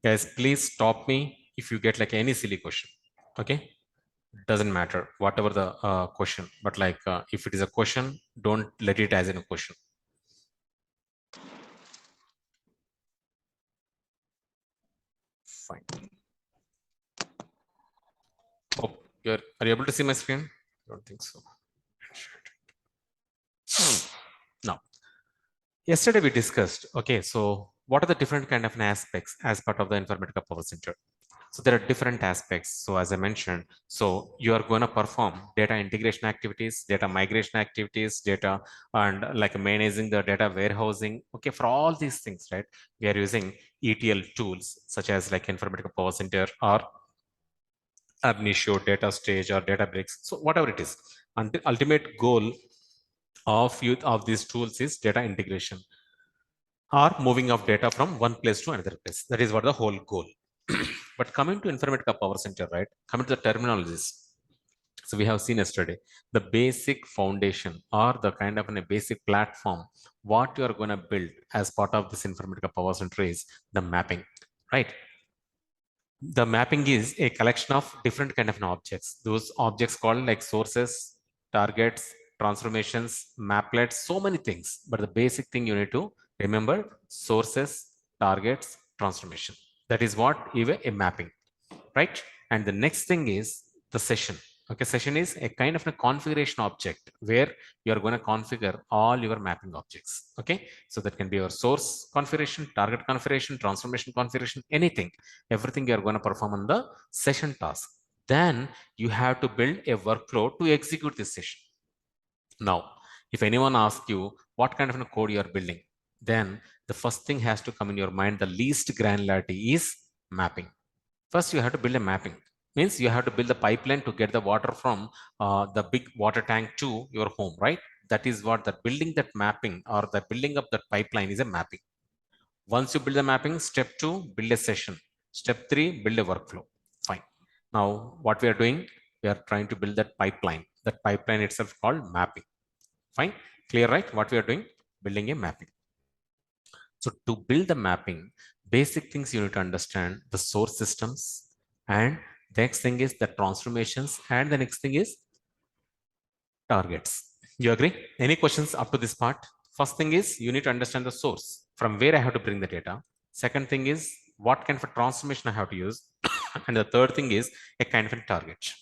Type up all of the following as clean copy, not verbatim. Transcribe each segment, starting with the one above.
Guys, please stop me if you get like any silly question. Okay, doesn't matter whatever the question, but like if it is a question, don't let it as in a question. Fine. Oh, are you able to see my screen? Don't think so. Now, yesterday we discussed, okay, so what are the different kind of aspects as part of the Informatica Power Center? So there are different aspects. So as I mentioned, so you are going to perform data integration activities, data migration activities, data and like managing the data warehousing. Okay, for all these things, right? We are using ETL tools such as like Informatica Power Center or ab initio, data stage, or Databricks. So whatever it is, and the ultimate goal of use of these tools is data integration or moving of data from one place to another place. That is what the whole goal. But coming to Informatica Power Center, right? Coming to the terminologies. So we have seen yesterday the basic foundation or the kind of a basic platform what you are going to build as part of this Informatica Power Center is the mapping, right? The mapping is a collection of different kind of objects. Those objects called like sources, targets, transformations, maplets, so many things. But the basic thing you need to remember: sources, targets, transformation. That is what even a mapping, right? And the next thing is the session. Okay, session is a kind of a configuration object where you are going to configure all your mapping objects. Okay, so that can be your source configuration, target configuration, transformation configuration, anything, everything you are going to perform on the session task. Then you have to build a workflow to execute this session. Now, if anyone asks you what kind of a code you are building, then the first thing has to come in your mind. The least granularity is mapping. First, you have to build a mapping. Means you have to build the pipeline to get the water from the big water tank to your home, right? That is what the building that mapping or the building of that pipeline is a mapping. Once you build the mapping, step 2, build a session. Step 3, build a workflow. Fine. Now, what we are doing, we are trying to build that pipeline. That pipeline itself called mapping. Fine. Clear, right? What we are doing, building a mapping. So to build the mapping, basic things you need to understand the source systems, and the next thing is the transformations, and the next thing is targets. You agree? Any questions up to this part? First thing is you need to understand the source from where I have to bring the data. Second thing is what kind of a transformation I have to use. And the third thing is a kind of a target.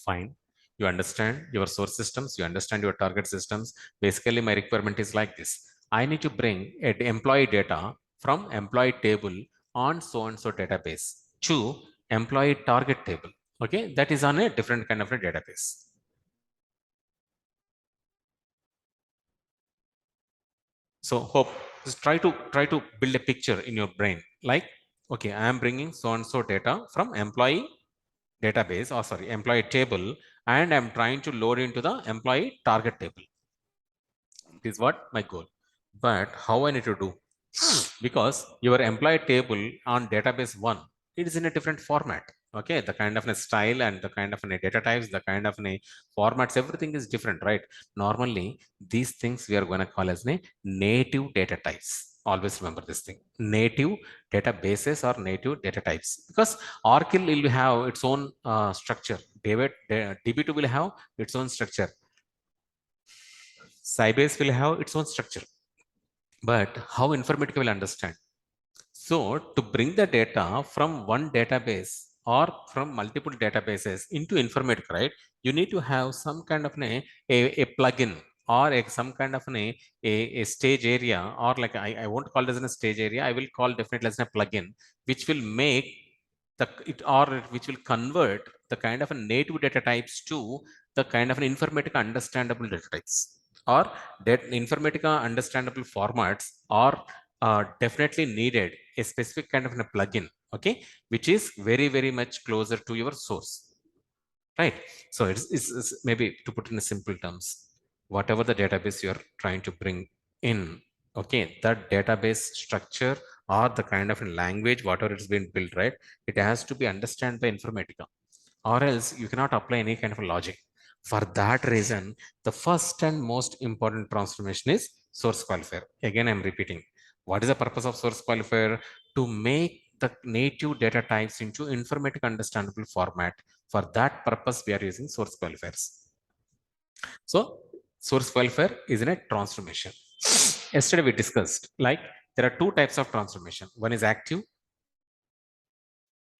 Fine. You understand your source systems, you understand your target systems. Basically, my requirement is like this. I need to bring an employee data from employee table on so and so database to employee target table. Okay, that is on a different kind of a database. So hope just try to build a picture in your brain. Like, okay, I am bringing so and so data from employee database, or sorry, employee table, and I'm trying to load into the employee target table. Is what my goal. But how I need to do? Because your employee table on database one, it is in a different format. Okay, the kind of a style and the kind of a data types, the kind of a formats, everything is different, right? Normally, these things we are going to call as native data types. Always remember this thing: native databases or native data types. Because Oracle will have its own structure. DB2 will have its own structure. Sybase will have its own structure. But how Informatica will understand? So to bring the data from one database or from multiple databases into Informatica, right? You need to have some kind of a plugin or some kind of a stage area, or like I won't call it as a stage area. I will call definitely as a plugin, which will make which will convert the kind of a native data types to the kind of an Informatica understandable data types, or that Informatica understandable formats are definitely needed a specific kind of a plugin, okay, which is very, very much closer to your source, right? So it's maybe to put in simple terms, whatever the database you're trying to bring in, okay, that database structure or the kind of language, whatever it's been built, right, it has to be understand by Informatica, or else you cannot apply any kind of a logic. For that reason, the first and most important transformation is source qualifier. Again, I'm repeating. What is the purpose of source qualifier? To make the native data types into informatic understandable format. For that purpose, we are using source qualifiers. So source qualifier is in a transformation. Yesterday we discussed like there are two types of transformation. One is active.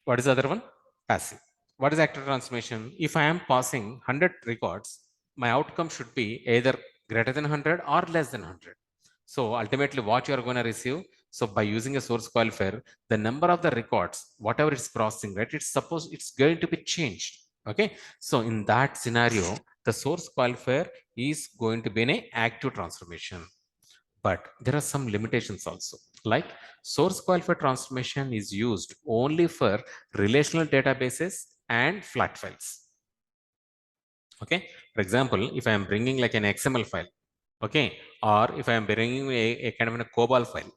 What is the other one? Passive. What is active transformation? If I am passing 100 records, my outcome should be either greater than 100 or less than 100. So ultimately what you are going to receive, so by using a source qualifier, the number of the records, whatever it's processing, right, it's supposed it's going to be changed. Okay. So in that scenario, the source qualifier is going to be an active transformation. But there are some limitations also. Like source qualifier transformation is used only for relational databases and flat files. Okay. For example, if I am bringing like an XML file, okay, or if I am bringing a kind of a COBOL file,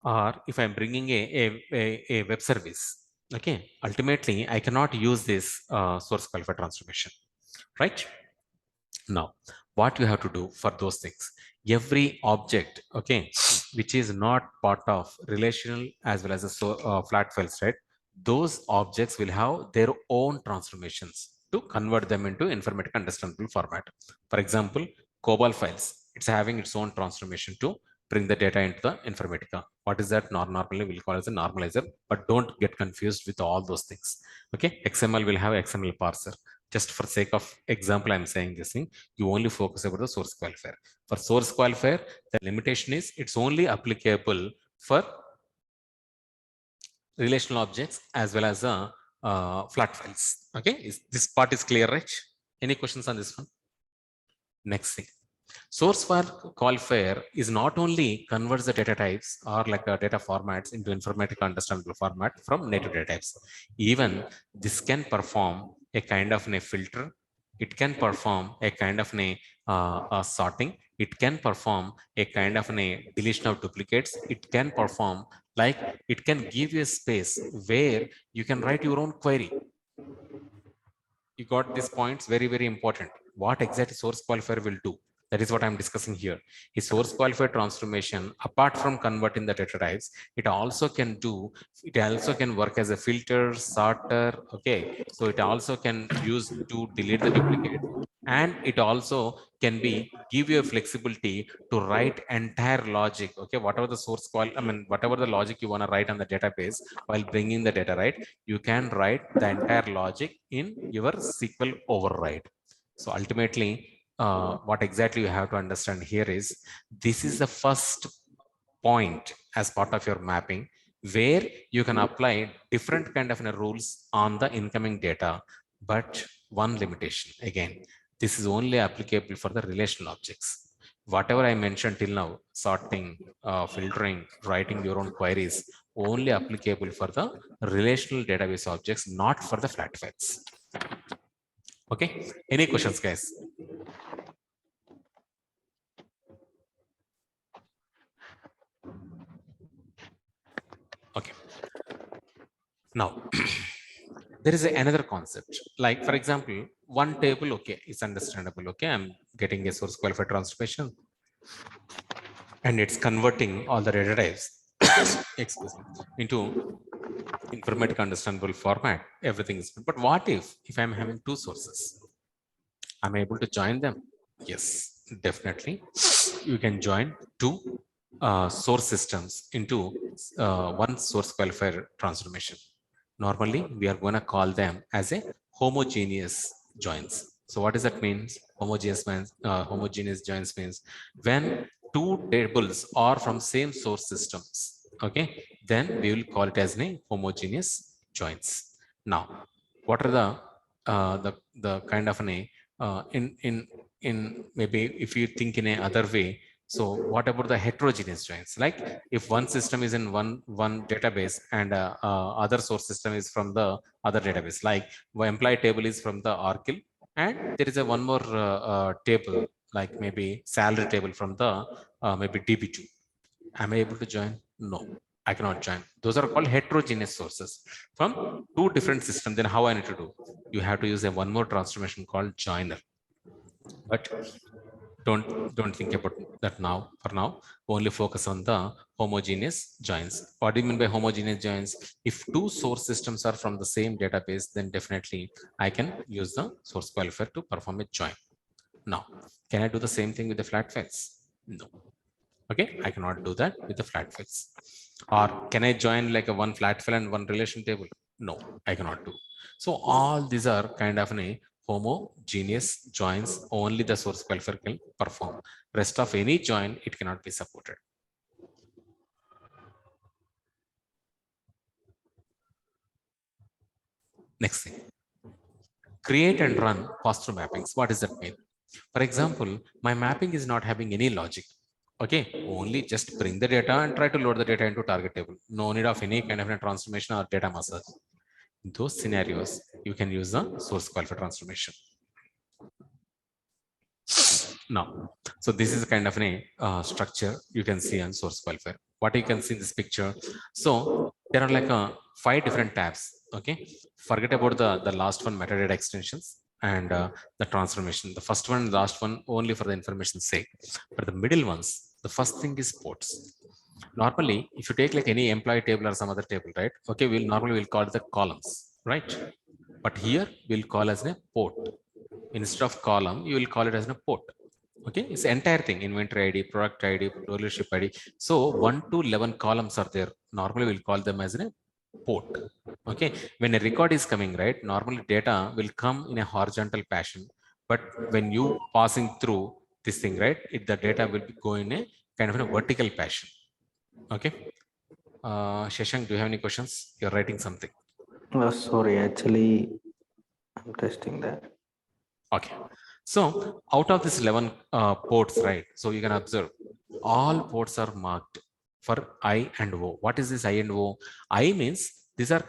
or if I'm bringing a web service, okay, ultimately I cannot use this source qualifier transformation, right? Now, what you have to do for those things, every object, okay, which is not part of relational as well as a flat files, right? Those objects will have their own transformations to convert them into informatic understandable format. For example, COBOL files, it's having its own transformation to bring the data into the Informatica. What is that? Normally we'll call it a normalizer, but don't get confused with all those things. Okay, XML will have XML parser. Just for sake of example, I'm saying this thing. You only focus about the source qualifier. For source qualifier, the limitation is it's only applicable for relational objects as well as flat files. Okay, this part is clear, right? Any questions on this one? Next thing. Source qualifier is not only converts the data types or like data formats into informatic understandable format from native data types. Even this can perform a kind of a filter. It can perform a kind of a sorting. It can perform a kind of a deletion of duplicates. It can perform like it can give you a space where you can write your own query. You got these points, very, very important. What exactly source qualifier will do? That is what I'm discussing here. A source qualifier transformation, apart from converting the data types, it also can work as a filter, sorter. Okay. So it also can use to delete the duplicate. And it also can be give you a flexibility to write entire logic. Okay. Whatever the whatever the logic you want to write on the database while bringing the data, right? You can write the entire logic in your SQL override. So ultimately, what exactly you have to understand here is this is the first point as part of your mapping where you can apply different kind of rules on the incoming data. But one limitation, again, this is only applicable for the relational objects. Whatever I mentioned till now, sorting, filtering, writing your own queries, only applicable for the relational database objects, not for the flat files. Okay, any questions, guys? Okay, now there is another concept. Like, for example, one table, okay, is understandable. Okay, I'm getting a source qualified transformation and it's converting all the data types excuse me, into informatic understandable format. Everything is good. But what if I'm having two sources? Am I able to join them? Yes, definitely. You can join two source systems into one source qualifier transformation. Normally, we are going to call them as a homogeneous joins. So what does that mean? Homogeneous joins means when two tables are from same source systems, okay, then we will call it as a homogeneous joins. Now, what are the kind of an in maybe if you think in a other way, so what about the heterogeneous joins? Like if one system is in one database and other source system is from the other database, like employee table is from the Oracle and there is a one more table like maybe salary table from the maybe DB2. Am I able to join? No, I cannot join. Those are called heterogeneous sources from two different systems. Then how I need to do? You have to use a one more transformation called joiner. But Don't think about that now. For now, only focus on the homogeneous joins. What do you mean by homogeneous joins? If two source systems are from the same database, then definitely I can use the source qualifier to perform a join. Now, can I do the same thing with the flat files? No. Okay, I cannot do that with the flat files. Or can I join like a one flat file and one relation table? No, I cannot do. So all these are kind of a homogeneous joins. Only the source qualifier can perform. Rest of any join, it cannot be supported. Next thing, create and run pass-through mappings. What does that mean? For example, my mapping is not having any logic. Okay, only just bring the data and try to load the data into target table. No need of any kind of a transformation or data massage. In those scenarios, you can use the source qualifier transformation. Now, so this is a kind of a structure you can see on source qualifier. What you can see in this picture. So there are like 5 different tabs. Okay, forget about the last one, metadata extensions, and the transformation. The first one and last one only for the information's sake. But the middle ones, the first thing is ports. Normally, if you take like any employee table or some other table, right? Okay, we'll call it the columns, right? But here we'll call as a port. Instead of column, you will call it as a port. Okay, it's the entire thing: inventory ID, product ID, dealership ID. So 1 to 11 columns are there. Normally, we'll call them as a port. Okay, when a record is coming, right, normally data will come in a horizontal fashion. But when you passing through this thing, right, the data will be going in a kind of a vertical fashion. Okay. Shashank, do you have any questions? You're writing something. Sorry, actually, I'm testing that. Okay. So out of this 11 ports, right? So you can observe all ports are marked for I and O. What is this I and O? I means these are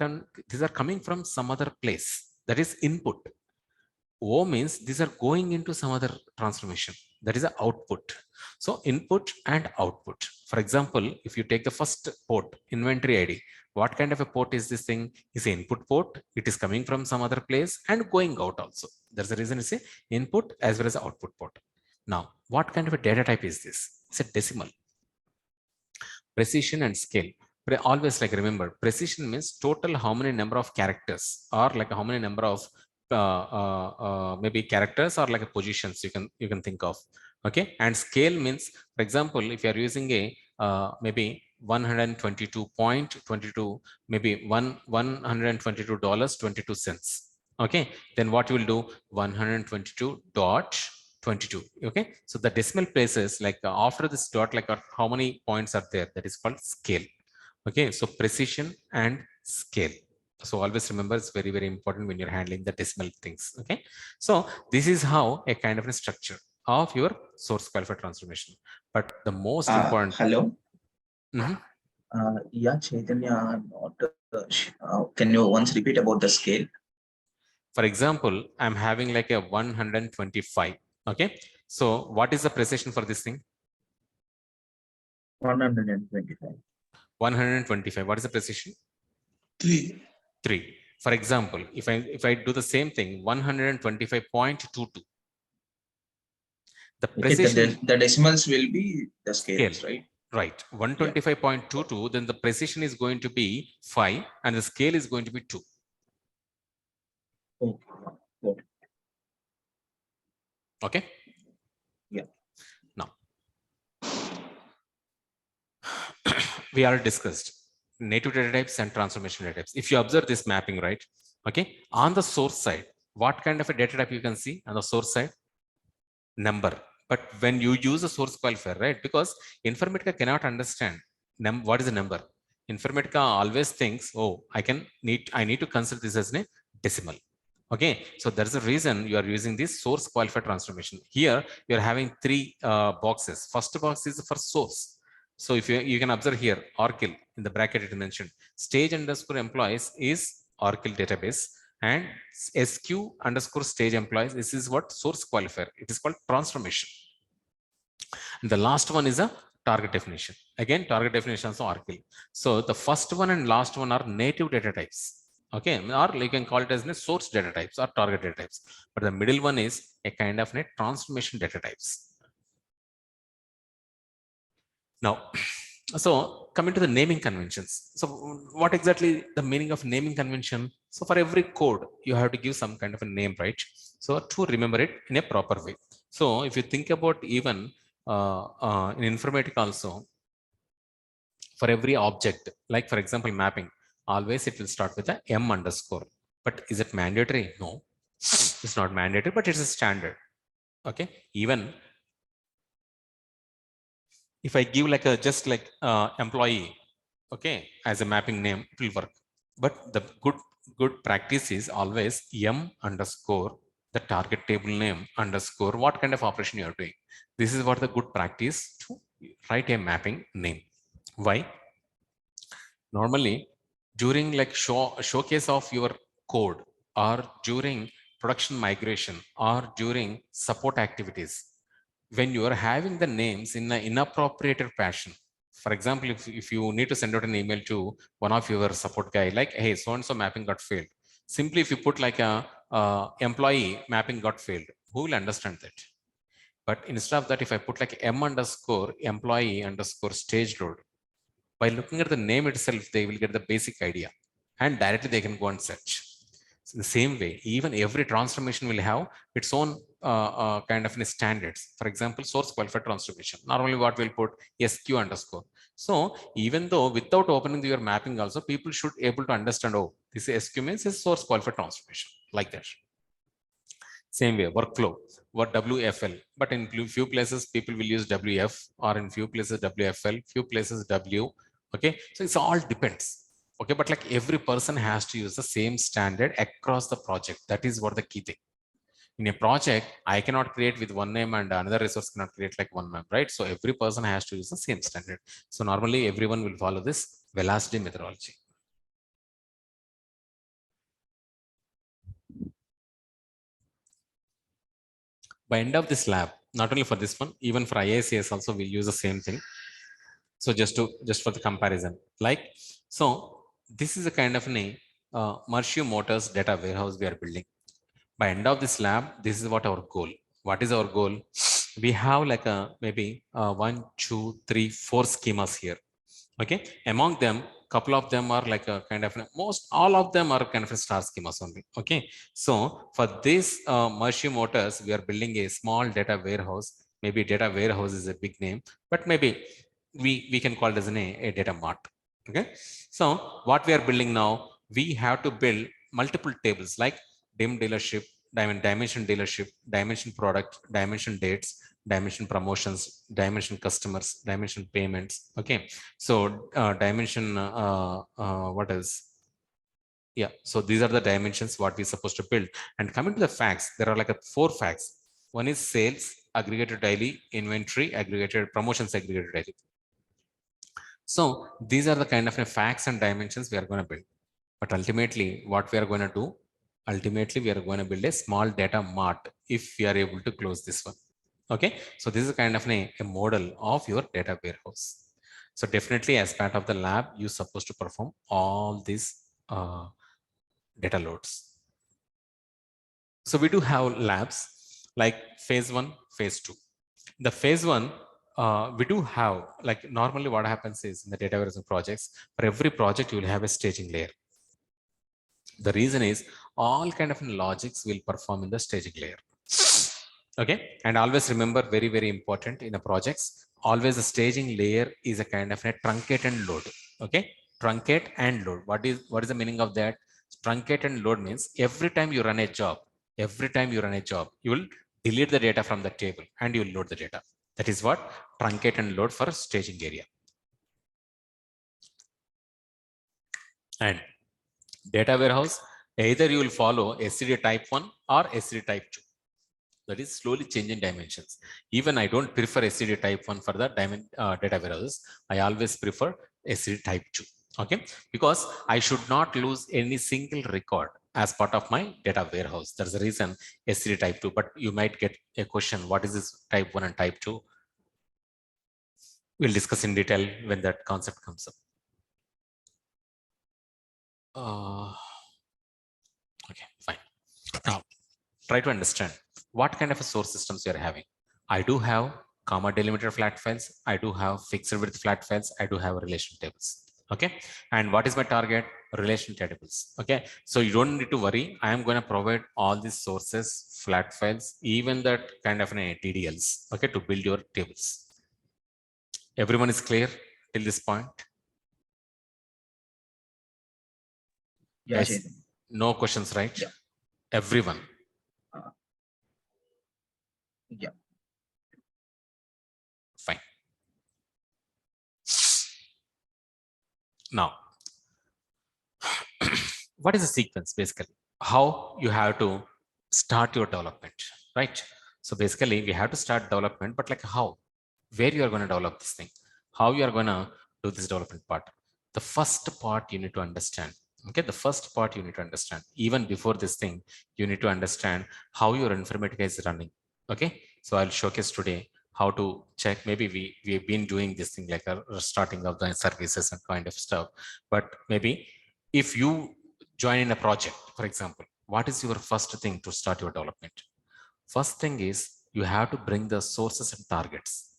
coming from some other place. That is input. O means these are going into some other transformation. That is the output. So input and output. For example, if you take the first port, inventory ID, what kind of a port is this thing? Is an input port. It is coming from some other place and going out also. There's a reason it's a input as well as output port. Now, what kind of a data type is this? It's a decimal. Precision and scale. Always like remember, precision means total how many number of characters, or like how many number of maybe characters or like positions you can think of. Okay, and scale means, for example, if you are using a maybe 122.22, maybe $122.22. Okay, then what you will do, 122.22. Okay, so the decimal places, like after this dot, like how many points are there, that is called scale. Okay, so precision and scale. So always remember, it's very, very important when you're handling the decimal things. Okay, so this is how a kind of a structure of your source qualifier transformation. But the most important. Hello. Mm-hmm. Yeah, Chaitanya, not, can you once repeat about the scale? For example, I'm having like a 125. Okay, so what is the precision for this thing? 125. 125. What is the precision? 3. 3. For example, if I do the same thing, 125.22. The precision, okay, the decimals will be the scales, scale, right? Right. 125.22. Yeah. Then the precision is going to be 5 and the scale is going to be 2. Okay. Okay. Yeah. Now, we already discussed native data types and transformation data types. If you observe this mapping, right? Okay. On the source side, what kind of a data type you can see on the source side? Number. But when you use a source qualifier, right? Because Informatica cannot understand what is the number. Informatica always thinks, oh, I need to consider this as a decimal. Okay, so there's a reason you are using this source qualifier transformation. Here you're having 3 boxes. First box is for source. So if you can observe here, Oracle in the bracket it mentioned stage underscore employees is Oracle database, and SQ underscore stage employees, this is what source qualifier. It is called transformation. And the last one is a target definition. Again, target definition is Oracle. So the first one and last one are native data types. Okay, or you can call it as source data types or target data types. But the middle one is a kind of transformation data types. Now, so coming to the naming conventions. So what exactly the meaning of naming convention? So for every code, you have to give some kind of a name, right? So to remember it in a proper way. So if you think about even in informatics also, for every object, like for example, mapping, always it will start with a M underscore. But is it mandatory? No, it's not mandatory, but it's a standard. Okay. Even if I give like a just like employee, okay, as a mapping name, it will work. But the good practice is always M underscore the target table name underscore what kind of operation you are doing. This is what the good practice to write a mapping name. Why? Normally, during like showcase of your code or during production migration or during support activities, when you are having the names in an inappropriate fashion. For example, if you need to send out an email to one of your support guy, like, hey, so and so mapping got failed. Simply, if you put like a employee mapping got failed, who will understand that? But instead of that, if I put like M underscore employee underscore stage load, by looking at the name itself, they will get the basic idea and directly they can go and search. So the same way, even every transformation will have its own kind of standards. For example, source qualified transformation. Normally what we'll put SQ underscore. So even though without opening your mapping also, people should able to understand, oh, this SQ means is source qualified transformation, like that. Same way, workflow, what WFL, but in few places people will use WF, or in few places WFL, few places W. Okay, so it's all depends. Okay, but like every person has to use the same standard across the project. That is what the key thing. In a project, I cannot create with one name and another resource cannot create like one name, right? So every person has to use the same standard. So normally everyone will follow this velocity methodology. By end of this lab, not only for this one, even for IACS also we'll use the same thing. So just for the comparison, like, so this is a kind of a Mercio Motors data warehouse we are building. By end of this lab, this is what our goal. What is our goal? We have like a maybe 1, 2, 3, 4 schemas here. Okay, among them, couple of them are like a kind of most all of them are kind of a star schemas only. Okay, so for this Mercy Motors, we are building a small data warehouse. Maybe data warehouse is a big name, but maybe we can call it as a data mart. Okay, so what we are building now, we have to build multiple tables like dim dealership, dimension dealership, dimension product, dimension dates, dimension promotions, dimension customers, dimension payments. Okay, so dimension what is, yeah, so these are the dimensions what we're supposed to build. And coming to the facts, there are like a 4 facts. One is sales aggregated daily, inventory aggregated, promotions aggregated daily. So these are the kind of facts and dimensions we are going to build. But ultimately, what we are going to do, ultimately we are going to build a small data mart if we are able to close this one. Okay, so this is kind of a model of your data warehouse. So definitely as part of the lab, you're supposed to perform all these data loads. So we do have labs like phase 1, phase 2. The phase 1, we do have, like normally what happens is in the data warehouse projects, for every project you will have a staging layer. The reason is all kind of logics will perform in the staging layer. Okay, and always remember, very, very important in a projects, always the staging layer is a kind of a truncate and load. Okay, truncate and load. What is the meaning of that? Truncate and load means every time you run a job, you will delete the data from the table and you will load the data. That is what truncate and load for staging area. And data warehouse, either you will follow SCD type 1 or SCD type 2. That is slowly changing dimensions. Even I don't prefer SCD type 1 for the data warehouses. I always prefer SCD type 2. Okay, because I should not lose any single record as part of my data warehouse. That's the reason SCD type 2. But you might get a question, what is this type 1 and type 2? We'll discuss in detail when that concept comes up. Okay, fine. Now, try to understand what kind of a source systems you're having. I do have comma delimiter flat files. I do have fixed width flat files. I do have relation tables. Okay. And what is my target? Relation tables. Okay. So you don't need to worry. I am going to provide all these sources, flat files, even that kind of an TDLs. Okay. To build your tables. Everyone is clear till this point? Yeah, Guys, Chaitanya. no questions, right? Yeah. Everyone. Yeah. Fine. Now, what is a sequence basically? How you have to start your development, right? So basically, we have to start development, but like how? Where you are going to develop this thing? How you are going to do this development part? The first part you need to understand. Okay, the first part you need to understand. Even before this thing, you need to understand how your Informatica is running. Okay, so I'll showcase today how to check. Maybe we've been doing this thing like a starting of the services and kind of stuff, but maybe if you join in a project, for example, what is your first thing to start your development? First thing is you have to bring the sources and targets.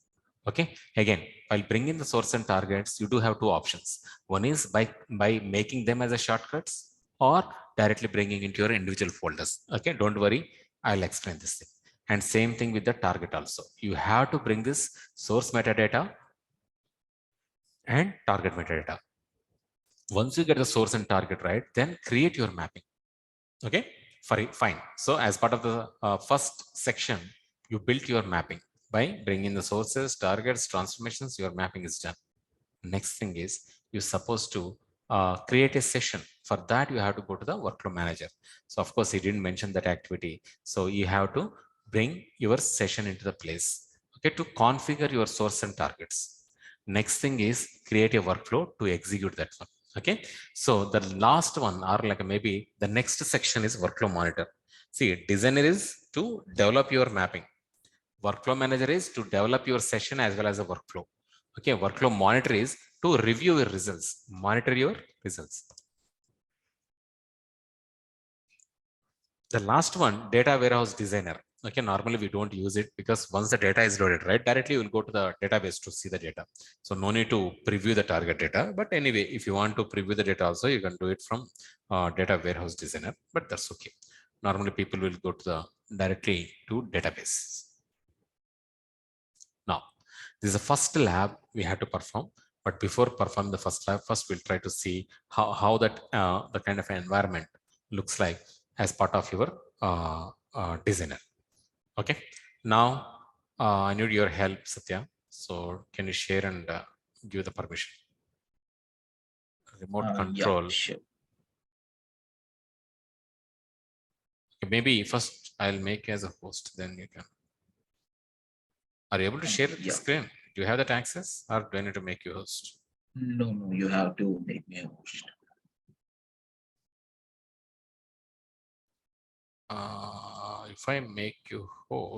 Okay, again, while bringing the source and targets, you do have two options. One is by making them as a shortcuts or directly bringing into your individual folders. Okay, don't worry, I'll explain this thing. And same thing with the target also. You have to bring this source metadata and target metadata. Once you get the source and target right, then create your mapping. Okay, fine. So as part of the first section, you built your mapping by bringing the sources, targets, transformations, your mapping is done. Next thing is you're supposed to create a session. For that, you have to go to the workflow manager. So of course, he didn't mention that activity. So you have to bring your session into the place, okay, to configure your source and targets. Next thing is create a workflow to execute that one. Okay, so the last one or like maybe the next section is workflow monitor. See, designer is to develop your mapping. Workflow manager is to develop your session as well as a workflow. Okay, workflow monitor is to review your results, monitor your results. The last one, data warehouse designer. Okay, normally we don't use it because once the data is loaded, right, directly you will go to the database to see the data. So no need to preview the target data. But anyway, if you want to preview the data also, you can do it from data warehouse designer, but that's okay. Normally people will go to the directly to database. Now, this is the first lab we have to perform. But before perform the first lab, first we'll try to see how that the kind of environment looks like as part of your designer. Okay. Now I need your help, Satya. So can you share and give the permission? Remote Yeah, control. sure. Okay, maybe first I'll make as a host, then you can. Are you able to share the Yeah. screen? Do you have that access, or do I need to make you host? No, you have to make me a host. If I make you host.